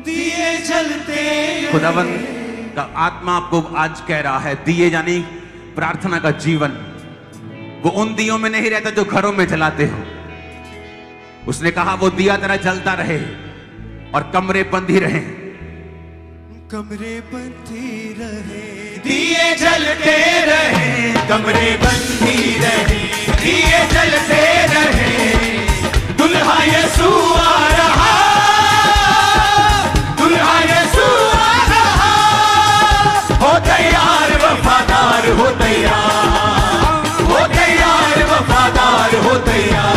दिए जलते। खुदावंद का आत्मा आपको आज कह रहा है, दिए यानी प्रार्थना का जीवन, वो उन दियों में नहीं रहता जो घरों में जलाते हो। उसने कहा वो दिया तेरा जलता रहे और कमरे बंद ही रहे, कमरे बंद ही रहे, दिए जलते रहे, कमरे बंद ही रहे, दिए जलते रहे। दुल्हा यीशु आ रहा, दुल्हा यीशु आ रहा। हो तैयार वफादार हो तैयार, हो तैयार वफादार हो तैयार।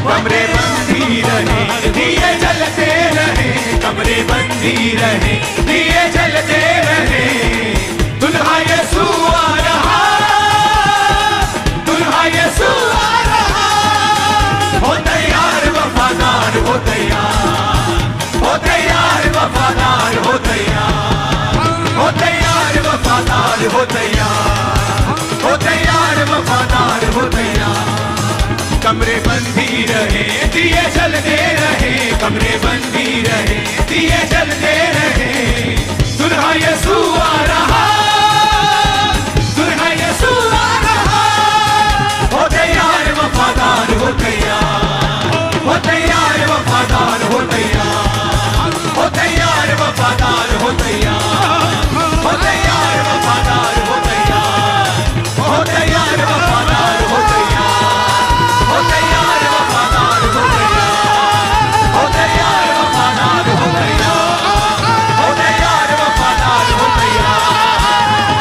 कमरे बंद ही रहे, दिए जलते रहे, कमरे बंद ही रहे, दिए जलते रहे। दुल्हा यीशु आ रहा, दुल्हा यीशु आ रहा। हो तैयार वफादार हो तैयार, हो तैयार वफादार हो तैयार, हो तैयार वफादार हो तैयार, हो तैयार वफादार हो तैयार। कमरे बंद ही रहे, दिए जलते रहे, कमरे बंद ही रहे, दिए जलते रहे। दुल्हा यीशु आ रहा, दुल्हा यीशु आ रहा। हो तैयार वफादार हो तैयार, हो तैयार वफादार हो तैयार, हो तैयार वफादार हो तैयार, हो तैयार वफादार हो तैयार, हो तैयार वफादार हो तैयार, हो तैयार वफादार हो तैयार, हो तैयार वफादार हो तैयार, हो तैयार वफादार हो तैयार।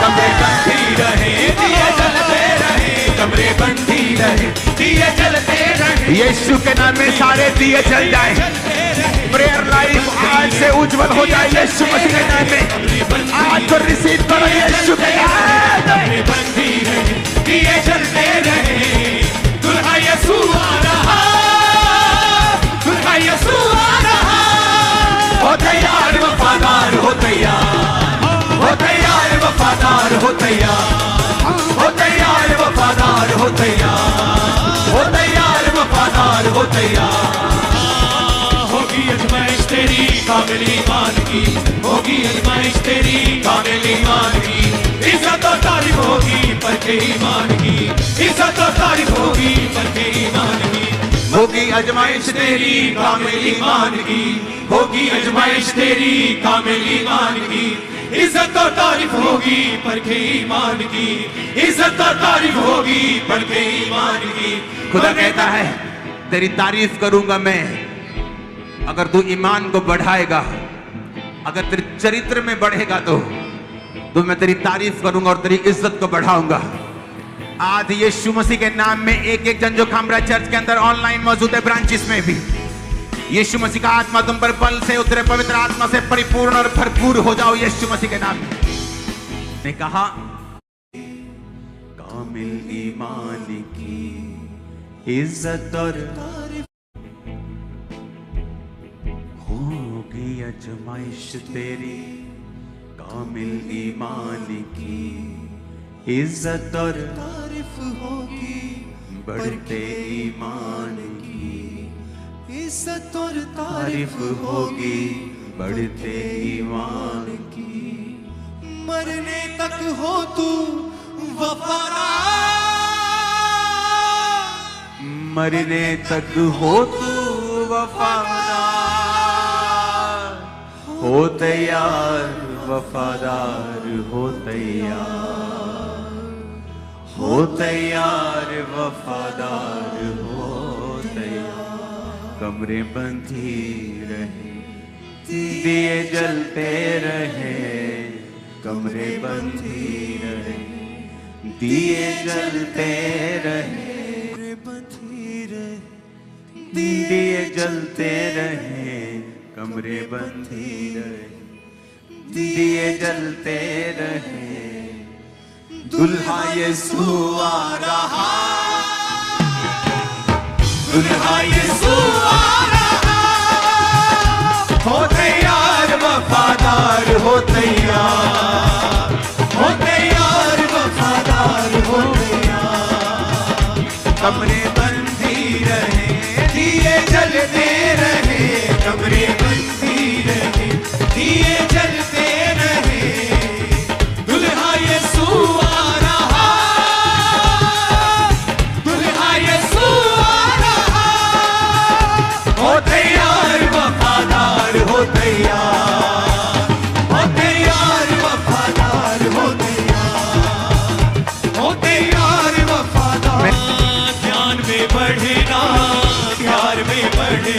कमरे बंद ही रहे, दिए जलते रहे, कमरे बंद ही रहे, दिए जलते रहे। यीशु के नाम में सारे दिए जल जाए। प्रेयर लाइफ आज से उज्जवल हो जाए यीशु मसीह के नाम में। आज तो रिसीव करो यीशु के नाम। कमरे बंद ही रहे, दिए जलते रहे। दुल्हा यीशु आ रहा, दुल्हा यीशु आ रहा। हो तैयार वफादार हो तैयार, हो तैयार वफादार हो तैयार, हो तैयार वफादार हो तैयार, हो तैयार वफादार हो तैयार। होगी अजमाइश तेरी काबिल ईमान की, होगी अजमाइश तेरी काबिल ईमान की। इज्जत और तारीफ होगी परखे ईमान की, इज्जत और तारीफ होगी परखे ईमान की। होगी अजमाइश तेरी कामिल ईमान की, होगी अजमाइश तेरी कामिल ईमान की। इज्जत और तारीफ होगी परखे ईमान की, इज्जत और तारीफ होगी परखे ईमान की। खुदा कहता है तेरी तारीफ करूंगा मैं अगर तू ईमान को बढ़ाएगा, अगर तेरे चरित्र में बढ़ेगा तो मैं तेरी तारीफ करूंगा और तेरी इज्जत को बढ़ाऊंगा। आज यीशु मसीह के नाम में एक एक जन जो खामरा चर्च के अंदर ऑनलाइन मौजूद है, ब्रांचेस में भी, यीशु मसीह का आत्मा तुम पर बल से उतरे, पवित्र आत्मा से परिपूर्ण और भरपूर हो जाओ यीशु मसीह के नाम में। ने कहा कामिल ईमान की इज्जत और होगी अजमाइश तेरी, कामिल ईमान की इज्जत और तारीफ होगी बढ़ते ईमान की, इज्जत और तारीफ होगी बढ़ते ईमान की। मरने तक हो तू वफादार, मरने तक हो तू वफादार, हो तैयार वफादार हो तैयार, हो तैयार वफादार हो तैयार। कमरे बंद ही रहे, दिए जलते रहे, कमरे बंद ही रहे, दिए जलते रहे, कमरे बंद ही रहे, दिए जलते रहे, कमरे बंद ही रहे, दिए जलते रहे। दुल्हा यीशु आ रहा, दुल्हा यीशु आ रहा। हो तैयार वफादार हो तैयार, हो तैयार वफादार हो तैयार। कमरे बंद ही रहे, दिए जलते रहे, कमरे बंद ही रहे,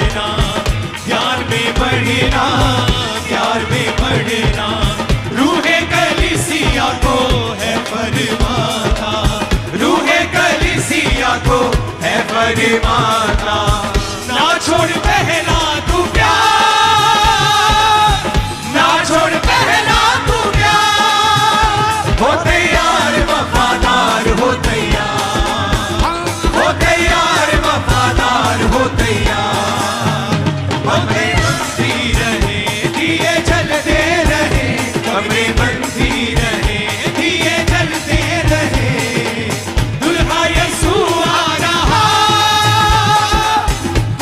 बढ़ना, प्यार में बढ़ना, प्यार में बढ़ना। रूहे कलीसिया को है फरमाना, रूहे कलीसिया को है फरमाना। ना छोड़ पहला तू प्यार, ना छोड़ पहला तू प्यार। हो तैयार वफादार हो तैयार, हो तैयार वफादार हो तैयार। कमरे बंदी रहे दिए जलते रहे, कमरे बंदी रहे दिए जलते रहे। दुल्हा यीशु आ रहा,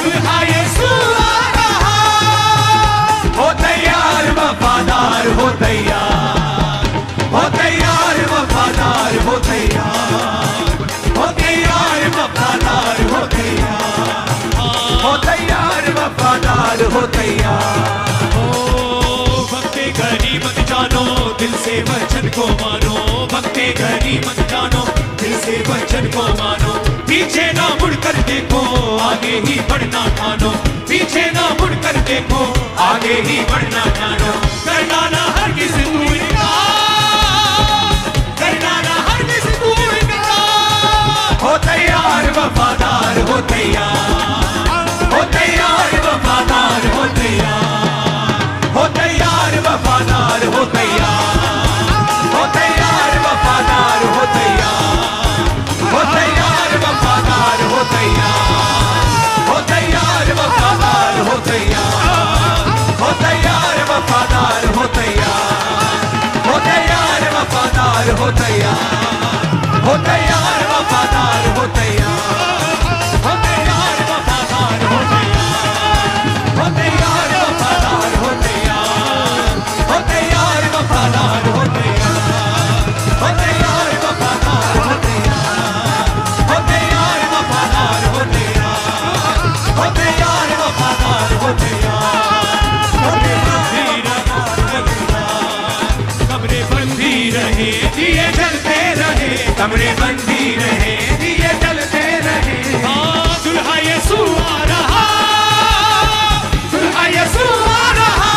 दुल्हा यीशु आ रहा। हो तैयार वफादार हो तैयार, हो तैयार वफादार हो तैयार, हो तैयार वफादार हो तैयार, हो तैयार वफादार हो तैयार। ओ भक्ते घड़ी मत जानो, दिल से वचन को मानो, भक्ते घड़ी मत जानो, दिल से वचन को मानो। पीछे ना मुड़कर देखो, आगे ही बढ़ना ठानो, पीछे ना मुड़कर देखो, आगे ही बढ़ना ठानो। करना ना हरगिज़ तू इनकार, करना ना हरगिज़ तू इनकार। हो तैयार वफादार हो तैयार, हो तैयार वफादार हो तैयार, हो तैयार वफादार हो तैयार, हो तैयार वफादार हो तैयार, हो तैयार वफादार हो तैयार, हो तैयार वफादार हो तैयार, हो तैयार वफादार हो तैयार, हो तैयार वफादार हो तैयार, हो तैयार वफादार हो तैयार, हो तैयार वफादार हो तैयार, हो तैयार वफादार हो तैयार, हो तैयार वफादार हो तैयार, हो तैयार वफादार हो तैयार, हो तैयार वफादार हो तैयार, हो तैयार वफादार हो तैयार। कमरे बंदी रहे दिए जलते रहे, कमरे बंदी रहे दिए जलते रहे। हाँ दुल्हा यीशु आ रहा, दुल्हा यीशु आ रहा।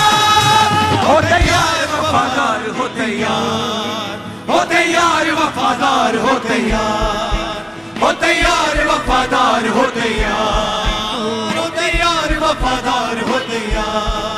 हो तैयार वफादार हो तैयार, हो तैयार वफादार हो तैयार, हो तैयार वफादार हो तैयार, हो तैयार वफादार हो तैयार।